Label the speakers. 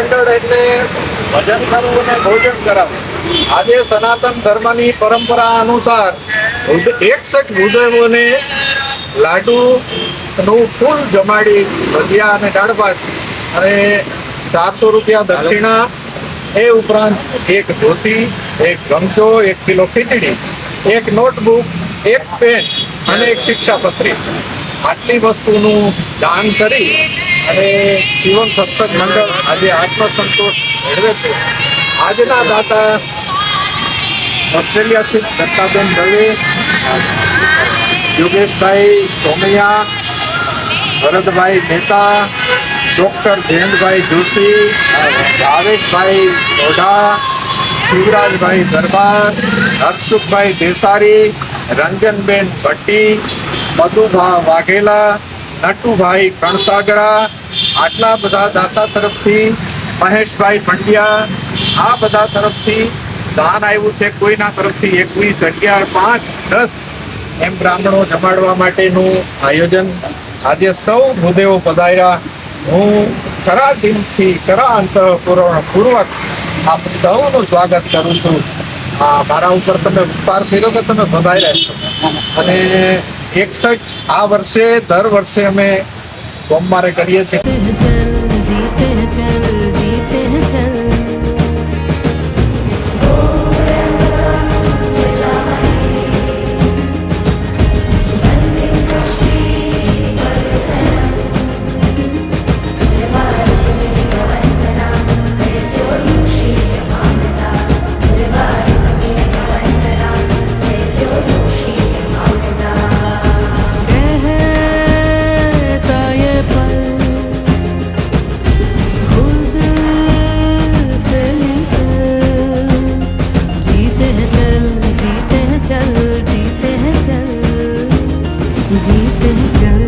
Speaker 1: મંડળ એટલે ભજન કરવું અને ભોજન કરાવવું। આજે સનાતન ધર્મની પરંપરા અનુસાર 61 ભૂદેવોને લાડુનું ફૂલ જમાડી ભજીયા અને દાળ ભાત અને 400 રૂપિયા દક્ષિણા, એ ઉપરાંત એક ધોતી, એક ગમચો, 1 કિલો ખીચડી, એક નોટબુક, એક પેન અને એક શિક્ષાપત્રી, આટલી વસ્તુનું દાન કરી અને શિવમ સત્સંગ મંડળ આજે આત્મસંતોષ મેળવે છે। આજના દાતા ઓસ્ટ્રેલિયા સ્થિત દત્તાબેન દવે, યોગેશભાઈ સોમૈયા, ભરતભાઈ મહેતા, ડૉક્ટર જયંતભાઈ જોશી, ભાવેશભાઈ ઓઢા, શિવરાજભાઈ દરબાર, હર્ષુખભાઈ દેસારી, રંજનબેન ભટ્ટી, મધુભા વાઘેલા, નટુભાઈ કણસાગરા, આટલા બધા દાતા તરફથી, મહેશભાઈ પંડ્યા, આ બધા તરફથી દાન આવ્યું છે। કોઈના તરફથી 21, 11, 5, 10 એમ બ્રાહ્મણો જમાડવા માટેનું આયોજન। આજે સૌ ભૂદેવો પધાર્યા। હું ખરા દિલથી, ખરા અંતઃપૂર્વક આપ સૌનું સ્વાગત કરું છું। મારા ઉપર તમે ઉપકાર કર્યો કે તમે પધાર્યા છો અને 61 આ વર્ષે દર વર્ષે અમે સોમવારે કરીએ છીએ।
Speaker 2: जीते हैं चल